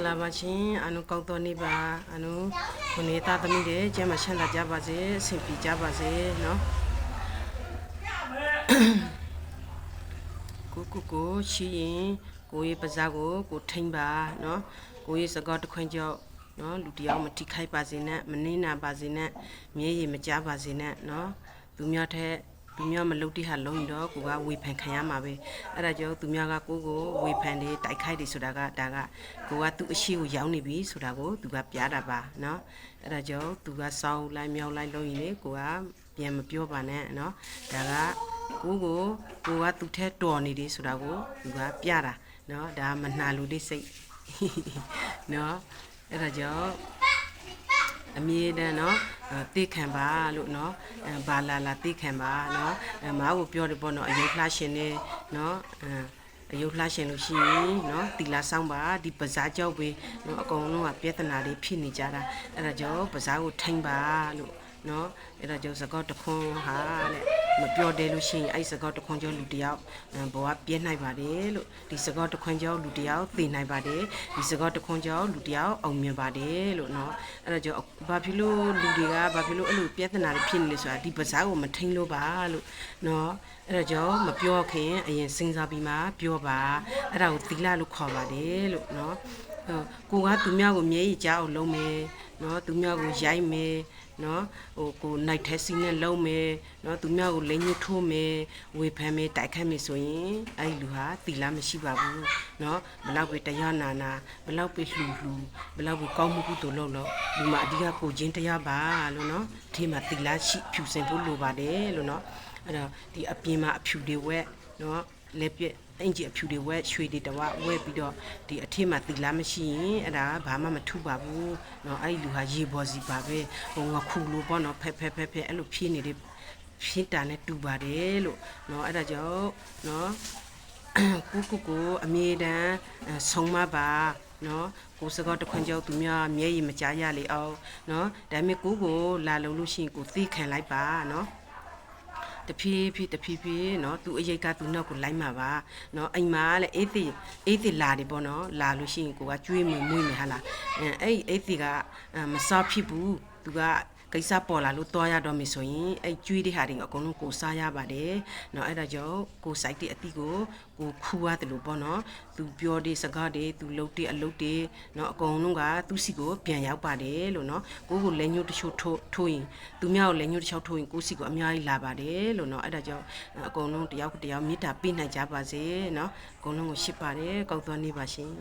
လာပါရှင်အနုကောက်တော်နေပါအနုခုနေသားသမီးတွေကျမ်းမချမ်းသာကြပါစေအဆင်ပြေကြပါစေเนาะကိုရှိရင်ကိုရဲ့ပဇာကိုထိမ့်ပါเนาะကိုရဲ့စကားတခွင်ကြောက်เนาะလူတယောက်မထိခိုက်ပါစေနဲ့မနှင်းနာပါစေနဲ့မြဲရည်မကြားပါစေနဲ့เนาะသူများထက်သူများမလုပ်တိဟာလုံးတော့ကိုကဝေဖန်ခံရမှာပဲအဲ့ဒါကြောင့်သူများကကိုဝေဖန်တယ်တိုက်ခိုက်တယ်ဆိုတာကဒါကကိုကသူ့အရှိကိုရောက်နေပြီဆိုတာကိုသူကပြတာပါเนาะအဲ့ဒါကြောင့်သူကစောင်းလိုက်မြောက်လိုက်လုံးရင်လေကိုကပြန်မပြောပါနဲ့เนาะဒါကကိုကသူ့ထက်တော်နေတယ်ဆိုတာကိုသူကပြတာเนาะဒါမနှာလူလေးစိတ်เนาะအဲ့ဒါကြောင့်အမြဲတမ်းเนาะတိခံပါလို့เนาะဘာလာတိခံပါเนาะမားကိုပြောတယ်ပေါ့เนาะအယုတ်လှရှင်နေเนาะအယုတ်လှရှင်လို့ရှိရင်เนาะတီလာဆောင်ပါဒီပဇာကြောက်ပဲเนาะအကုန်လုံးကပြဿနာတွေဖြစ်နေကြတာအဲ့ဒါကြောင့်ပဇာကိုထိမ့်ပါလို့เนาะအဲ့ဒါကြောင့်စကောက်တခွန်းဟာတဲ့မပြောတယ်လို့ရှိရင်အဲ့စကောက်တခွန်းကြောင့်လူတယောက်ဘောကပြင်းနိုင်ပါတယ်လို့ဒီစကောက်တခွန်းကြောင့်လူတယောက်သိနိုင်ပါတယ်ဒီစကောက်တခွန်းကြောင့်လူတယောက်အောင်မြင်ပါတယ်လို့เนาะအဲ့ဒါကြောင့်ဘာဖြစ်လို့လူတွေကဘာဖြစ်လို့အဲ့လိုပြဿနာတွေဖြစ်နေလဲဆိုတာဒီပဇာကိုမထိန်လို့ပါလို့เนาะအဲ့ဒါကြောင့်မပြောခင်အရင်စဉ်းစားပြီးမှပြောပါအဲ့ဒါကိုသီလလို့ခေါ်ပါတယ်လို့เนาะကိုကသူများကိုမြဲရည်ကြအောင်လုပ်မယ်เนาะသူများကိုရိုက်မယ်เนาะကိုနိုင်ထဲစီနဲ့လုံးမယ်เนาะသူများကိုလိမ့်ညှို့ထိုးမယ်ဝေဖန်မယ်တိုက်ခတ်မယ်ဆိုရင်အဲ့လူဟာသီလမရှိပါဘူးเนาะဘလောက်ပဲတရားနာဘလောက်ပဲလှူဘလောက်ပဲကောင်းမှုကုသိုလ်လုပ်ဒီမှာအဓိကကိုချင်းတရားပါလို့เนาะဒီမှာသီလရှိဖြူစင်ဖို့လိုပါတယ်လို့เนาะအဲ့တော့ဒီအပြင်မှာအဖြူတွေဝက်เนาะလက်ပြအင်ကြီးအဖြူတွေဝက်ရွှေတွေတဝဝဲပြီးတော့ဒီအထက်မှာသီလမရှိရင်အဲ့ဒါဘာမှမထူပါဘူးเนาะအဲ့ဒီလူဟာရေပေါ်စီပါပဲဟိုငခုလို့ပေါ့เนาะဖက်အဲ့လိုဖြင်းနေတယ်ဖြင်းတာနဲ့တူပါတယ်လို့เนาะအဲ့ဒါကြောင့်เนาะကိုအမြဲတမ်းဆုံးမပါเนาะကိုစကားတခွန်းကြောက်သူများမျက်ရည်မကြားရလေအောင်เนาะဒါပေမဲ့ကိုလာလုံလို့ရှိရင်ကိုသိခံလိုက်ပါเนาะတဖြည်းဖြည်းเนาะသူအရိတ်ကသူနောက်ကိုလိုက်မှာပါเนาะအိမ်မှာလေအေးသေးလာတယ်ပေါ့เนาะလာလို့ရှိရင်ကိုကကျွေးမွေးမယ်ဟာလားအဲ့အေးသေးကမစားဖြစ်ဘူးသူကကိစ္စပေါ်လာလို့တွားရတော့မယ်ဆိုရင်အဲ့ကျွေးတဲ့ဟာတွေအကုန်လုံးကိုစားရပါတယ်เนาะအဲ့ဒါကြောင့်ကိုစိုက်တဲ့အသီးကိုခူရတယ်လို့ပေါ့เนาะသူပြောတဲ့စကားတွေသူလုပ်တဲ့အလုပ်တွေเนาะအကုန်လုံးကသူ့စီကိုပြန်ရောက်ပါတယ်လို့เนาะကိုလက်ညှိုးတချို့ထိုးရင်သူများကိုလက်ညှိုးတစ်ချောင်းထိုးရင်ကိုစီကိုအများကြီးလာပါတယ်လို့เนาะအဲ့ဒါကြောင့်အကုန်လုံးတယောက်မေတ္တာပေးနိုင်ကြပါစေเนาะအကုန်လုံးကိုရှစ်ပါတယ်ကောက်သွားနေပါရှင်